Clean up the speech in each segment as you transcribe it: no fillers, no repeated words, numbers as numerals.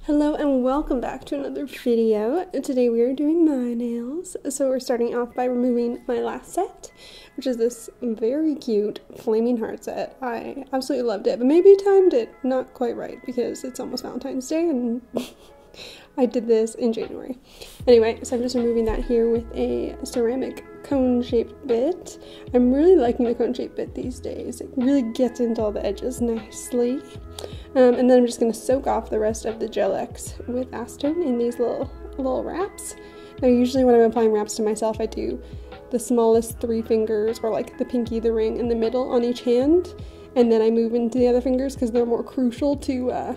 Hello and welcome back to another video. Today we are doing my nails. So we're starting off by removing my last set, which is this very cute flaming heart set. I absolutely loved it, but maybe timed it not quite right because it's almost Valentine's Day and I did this in January. Anyway, so I'm just removing that here with a ceramic cone-shaped bit. I'm really liking the cone-shaped bit these days. It really gets into all the edges nicely. And then I'm just going to soak off the rest of the Gel X with acetone in these little wraps. Now usually when I'm applying wraps to myself, I do the smallest 3 fingers, or like the pinky, the ring, and the middle on each hand, and then I move into the other fingers because they're more crucial to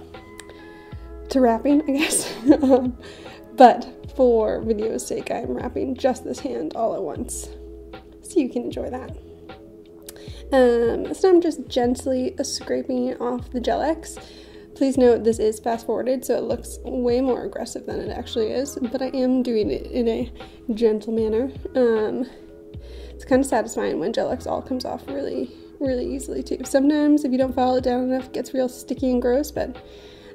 wrapping, I guess. But for video's sake, I'm wrapping just this hand all at once, so you can enjoy that. So I'm just gently scraping off the Gel X. Please note this is fast forwarded, so it looks way more aggressive than it actually is, but I am doing it in a gentle manner. It's kind of satisfying when Gel X all comes off really easily too. Sometimes if you don't follow it down enough, it gets real sticky and gross, but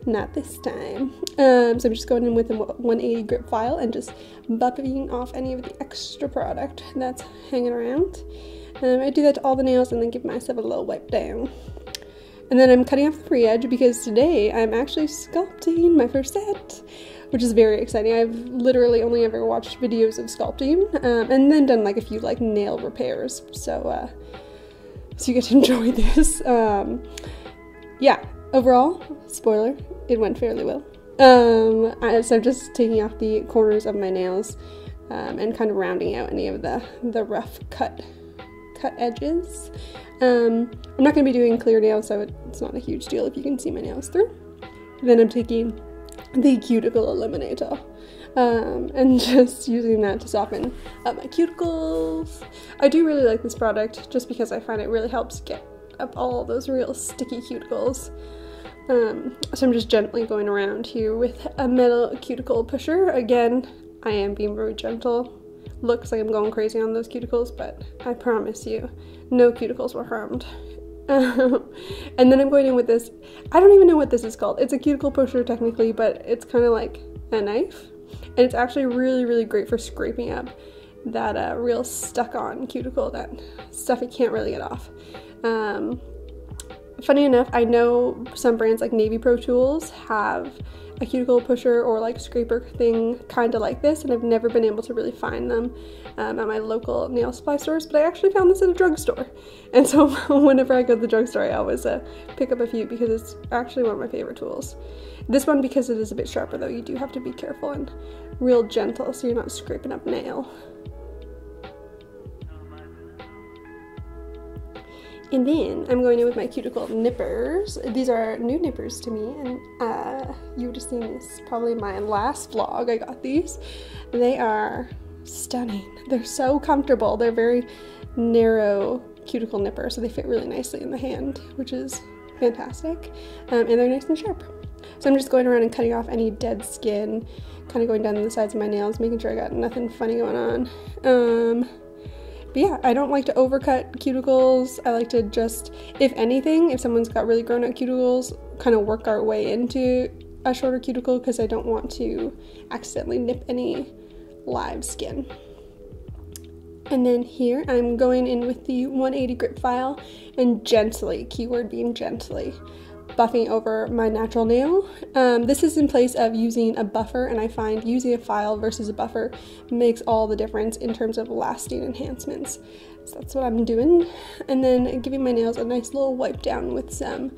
not this time. So I'm just going in with a 180 grip file and just buffing off any of the extra product that's hanging around. I do that to all the nails and then give myself a little wipe down. And then I'm cutting off the pre-edge because today I'm actually sculpting my first set, which is very exciting. I've literally only ever watched videos of sculpting and then done like a few like nail repairs. So you get to enjoy this. Yeah, overall, spoiler, it went fairly well. So I'm just taking off the corners of my nails and kind of rounding out any of the rough cut edges. I'm not going to be doing clear nails, so it's not a huge deal if you can see my nails through. Then I'm taking the cuticle eliminator and just using that to soften up my cuticles. I do really like this product just because I find it really helps get up all those real sticky cuticles. So I'm just gently going around here with a metal cuticle pusher. Again, I am being very gentle. Looks like I'm going crazy on those cuticles, but I promise you, no cuticles were harmed. And then I'm going in with this, I don't even know what this is called. It's a cuticle pusher technically, but it's kind of like a knife. And it's actually really great for scraping up that real stuck on cuticle, that stuff you can't really get off. Funny enough, I know some brands like Navy Pro Tools have a cuticle pusher or like scraper thing kind of like this, and I've never been able to really find them at my local nail supply stores, but I actually found this at a drugstore. And so whenever I go to the drugstore, I always pick up a few because it's actually one of my favorite tools. This one, because it is a bit sharper though, you do have to be careful and real gentle so you're not scraping up nail. And then I'm going in with my cuticle nippers. These are new nippers to me, and you would have seen this probably in my last vlog. I got these. They are stunning. They're so comfortable. They're very narrow cuticle nippers, so they fit really nicely in the hand, which is fantastic. And they're nice and sharp. So I'm just going around and cutting off any dead skin, kind of going down the sides of my nails, making sure I got nothing funny going on. But yeah, I don't like to overcut cuticles. I like to just, if anything, if someone's got really grown out cuticles, kind of work our way into a shorter cuticle because I don't want to accidentally nip any live skin. And then here I'm going in with the 180 grip file and gently, keyword being gently, buffing over my natural nail. This is in place of using a buffer, and I find using a file versus a buffer makes all the difference in terms of lasting enhancements. So that's what I'm doing. And then giving my nails a nice little wipe down with some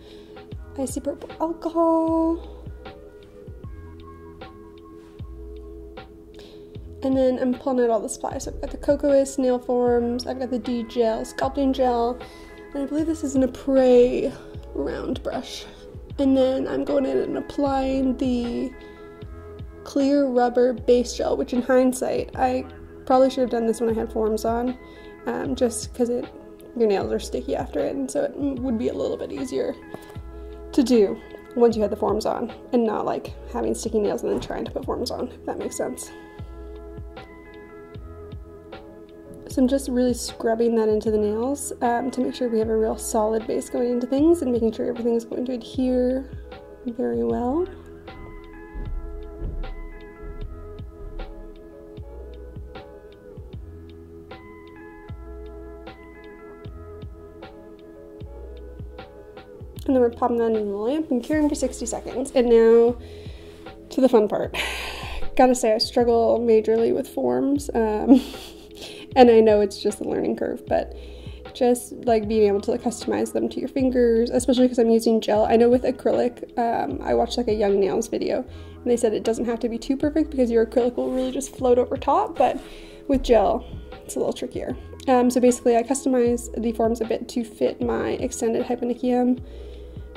icy purple alcohol. And then I'm pulling out all the supplies. So I've got the Cocoas nail forms, I've got the D-Gel sculpting gel, and I believe this is an Apres round brush. And then I'm going in and applying the clear rubber base gel, which in hindsight, I probably should have done this when I had forms on, just because your nails are sticky after it, and so it would be a little bit easier to do once you had the forms on, and not like having sticky nails and then trying to put forms on, if that makes sense. So I'm just really scrubbing that into the nails to make sure we have a real solid base going into things and making sure everything is going to adhere very well. And then we're popping that in the lamp and curing for 60 seconds. And now to the fun part. Gotta say, I struggle majorly with forms. And I know it's just a learning curve, but just like being able to like customize them to your fingers, especially because I'm using gel. I know with acrylic, I watched like a Young Nails video and they said it doesn't have to be too perfect because your acrylic will really just float over top, but with gel, it's a little trickier. So basically I customize the forms a bit to fit my extended hyponychium,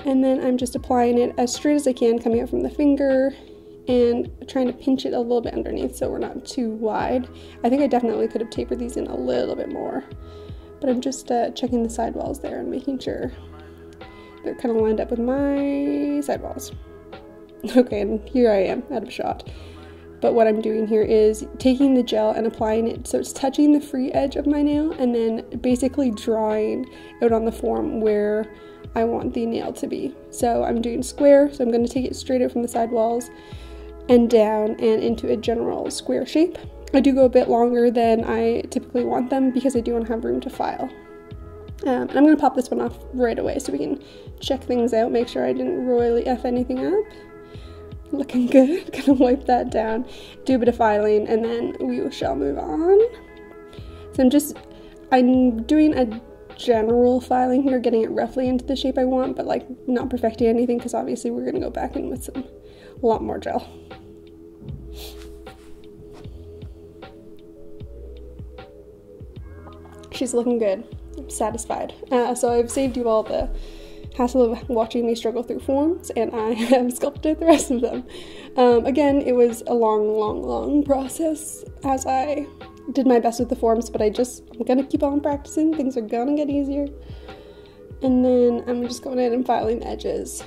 and then I'm just applying it as straight as I can, coming out from the finger and trying to pinch it a little bit underneath so we're not too wide. I think I definitely could have tapered these in a little bit more, but I'm just checking the sidewalls there and making sure they're kind of lined up with my sidewalls. Okay, and here I am out of shot. But what I'm doing here is taking the gel and applying it so it's touching the free edge of my nail, and then basically drawing out on the form where I want the nail to be. So I'm doing square, so I'm going to take it straight out from the sidewalls and down and into a general square shape. I do go a bit longer than I typically want them because I do want to have room to file. And I'm going to pop this one off right away so we can check things out, make sure I didn't royally F anything up. Looking good. Gonna wipe that down, do a bit of filing, and then we shall move on. So I'm doing a general filing here, getting it roughly into the shape I want, but like not perfecting anything because obviously we're gonna go back in with a lot more gel. She's looking good. I'm satisfied. So I've saved you all the hassle of watching me struggle through forms, and I have sculpted the rest of them. Again, it was a long process as I did my best with the forms, but I'm gonna keep on practicing. Things are gonna get easier. And then I'm just going in and filing the edges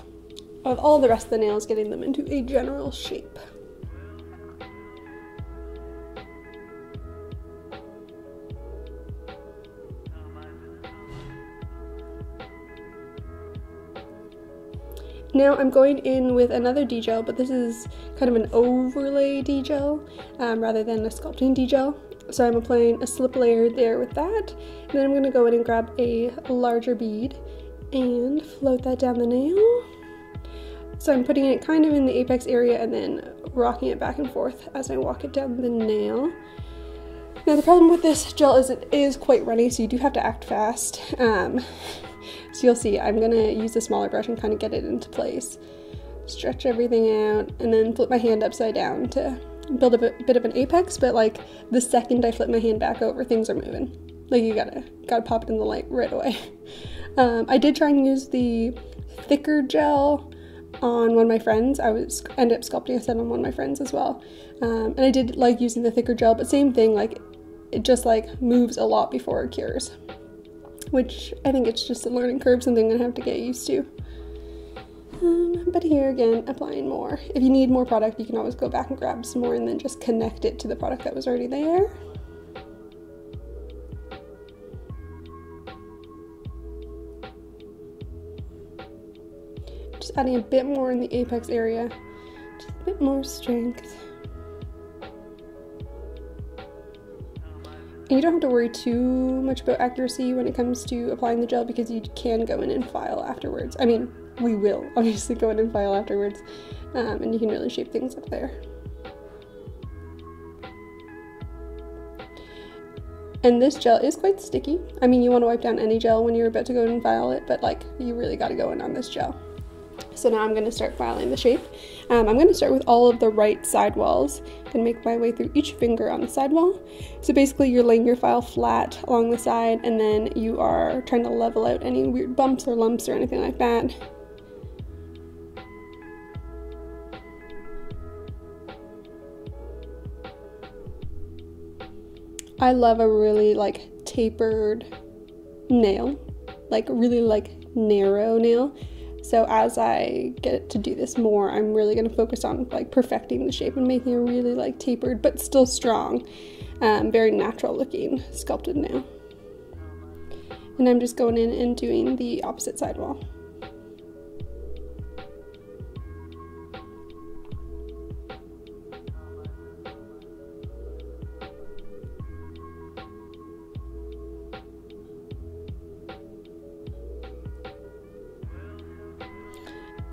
of all the rest of the nails, getting them into a general shape. Now I'm going in with another D-gel, but this is kind of an overlay D-gel rather than a sculpting D-gel. So I'm applying a slip layer there with that, and then I'm going to go in and grab a larger bead and float that down the nail. So I'm putting it kind of in the apex area and then rocking it back and forth as I walk it down the nail. Now the problem with this gel is it is quite runny, so you do have to act fast. So you'll see, I'm going to use a smaller brush and kind of get it into place. Stretch everything out, and then flip my hand upside down to build a bit of an apex, but like the second I flip my hand back over, things are moving. Like you gotta pop it in the light right away. I did try and use the thicker gel on one of my friends. I ended up sculpting a set on one of my friends as well. And I did like using the thicker gel, but same thing, like it just like moves a lot before it cures, which I think it's just a learning curve, something I'm gonna have to get used to. But here again, applying more. If you need more product, you can always go back and grab some more and then just connect it to the product that was already there. Just adding a bit more in the apex area, just a bit more strength. And you don't have to worry too much about accuracy when it comes to applying the gel because you can go in and file afterwards. I mean, we will obviously go in and file afterwards, and you can really shape things up there. And this gel is quite sticky. I mean, you want to wipe down any gel when you're about to go in and file it, but like you really got to go in on this gel. So now I'm going to start filing the shape. I'm going to start with all of the right sidewalls and make my way through each finger on the sidewall. So basically you're laying your file flat along the side, and then you are trying to level out any weird bumps or lumps or anything like that. I love a really like tapered nail, like really like narrow nail. So as I get to do this more, I'm really going to focus on like perfecting the shape and making a really like tapered but still strong, very natural looking sculpted nail. And I'm just going in and doing the opposite sidewall.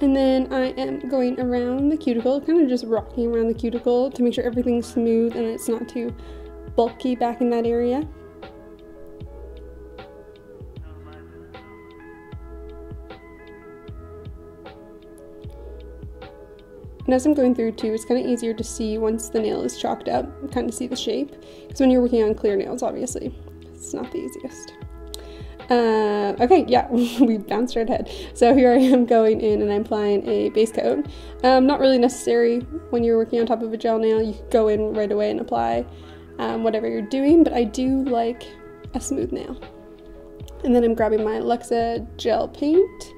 And then I am going around the cuticle, kind of just rocking around the cuticle to make sure everything's smooth and it's not too bulky back in that area. And as I'm going through too, it's kind of easier to see once the nail is chalked up, kind of see the shape. Because when you're working on clear nails, obviously, it's not the easiest. Okay, yeah, we bounced right ahead. So here I am going in and I'm applying a base coat. Not really necessary when you're working on top of a gel nail. You could go in right away and apply whatever you're doing, but I do like a smooth nail. And then I'm grabbing my Luxa gel paint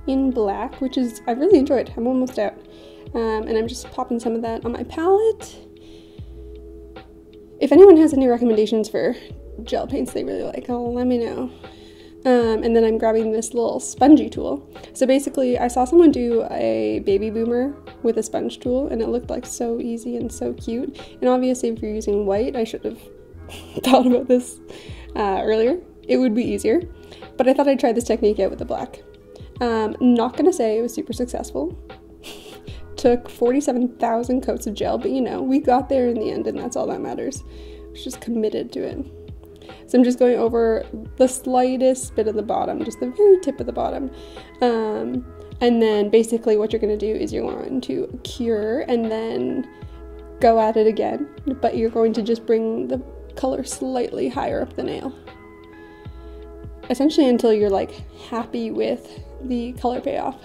in black, which is, I've really enjoyed. I'm almost out. And I'm just popping some of that on my palette. If anyone has any recommendations for gel paints they really like, let me know. And then I'm grabbing this little spongy tool. So basically, I saw someone do a baby boomer with a sponge tool, and it looked like so easy and so cute. And obviously, if you're using white, I should have thought about this earlier. It would be easier. But I thought I'd try this technique out with the black. Not gonna say it was super successful. Took 47,000 coats of gel, but you know, we got there in the end, and that's all that matters. I was just committed to it. So I'm just going over the slightest bit of the bottom, just the very tip of the bottom. And then basically what you're going to do is you're going to cure and then go at it again, but you're going to just bring the color slightly higher up the nail. Essentially until you're like happy with the color payoff.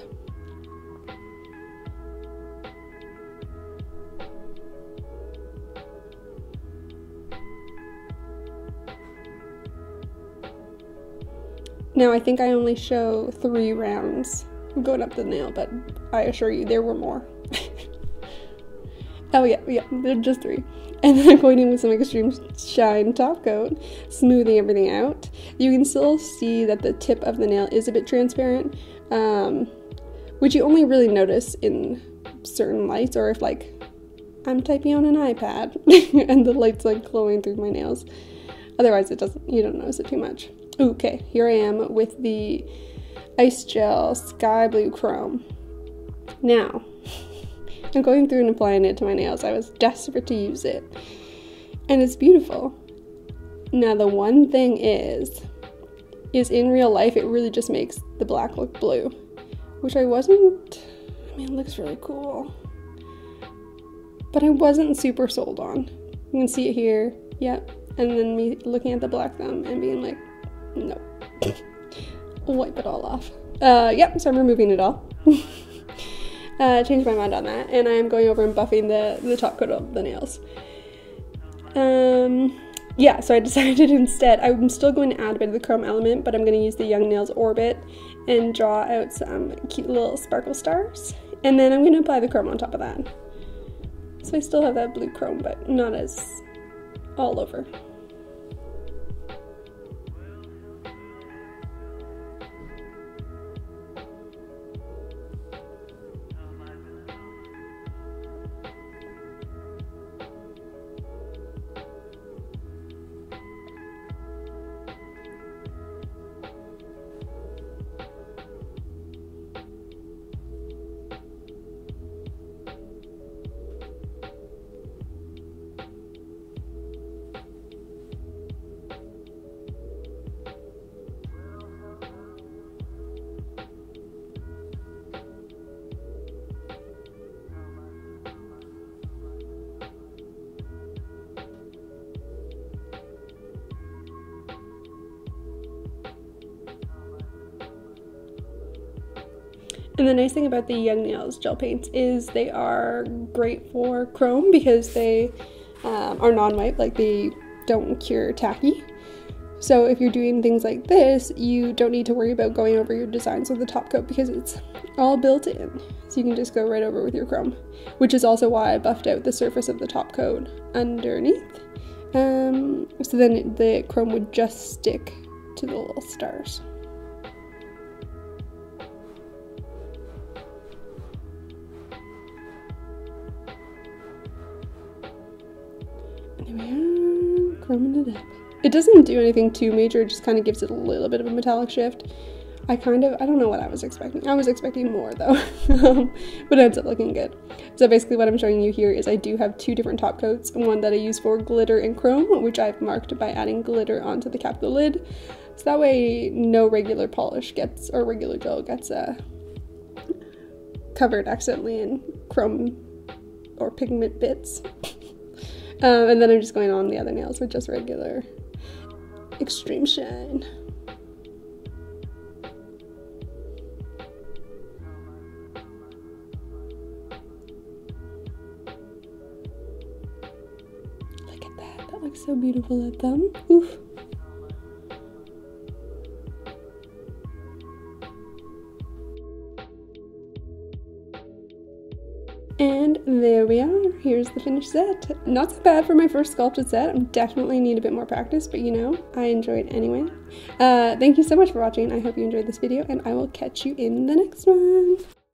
Now, I think I only show 3 rounds going up the nail, but I assure you there were more. Oh yeah, they're just 3. And then I'm going in with some Extreme Shine top coat, smoothing everything out. You can still see that the tip of the nail is a bit transparent, which you only really notice in certain lights, or if like I'm typing on an iPad and the light's like glowing through my nails. Otherwise you don't notice it too much. Okay, here I am with the Ice Gel Sky Blue Chrome. Now, I'm going through and applying it to my nails. I was desperate to use it. And it's beautiful. Now, the one thing is in real life, it really just makes the black look blue. Which it looks really cool. But I wasn't super sold on. You can see it here, yep. And then me looking at the black thumb and being like, no. Wipe it all off. Yep, so I'm removing it all. Changed my mind on that, and I'm going over and buffing the top coat of the nails. Yeah, so I decided instead, I'm still going to add a bit of the chrome element, but I'm going to use the Young Nails Orbit and draw out some cute little sparkle stars. And then I'm going to apply the chrome on top of that. So I still have that blue chrome, but not as all over. And the nice thing about the Young Nails gel paints is they are great for chrome because they are non-wipe, like they don't cure tacky. So if you're doing things like this, you don't need to worry about going over your designs with the top coat because it's all built in. So you can just go right over with your chrome, which is also why I buffed out the surface of the top coat underneath. So then the chrome would just stick to the little stars. There we are, chroming it up. It doesn't do anything too major, it just kind of gives it a little bit of a metallic shift. I don't know what I was expecting. I was expecting more though, but it ends up looking good. So basically what I'm showing you here is I do have 2 different top coats, one that I use for glitter and chrome, which I've marked by adding glitter onto the cap of the lid. So that way no regular polish gets, or regular gel gets covered accidentally in chrome or pigment bits. And then I'm just going on the other nails with just regular Extreme Shine. Look at that. That looks so beautiful at them. Oof. And there we are. Here's the finished set. Not so bad for my first sculpted set. I definitely need a bit more practice, but you know, I enjoyed it anyway. Thank you so much for watching. I hope you enjoyed this video, and I will catch you in the next one.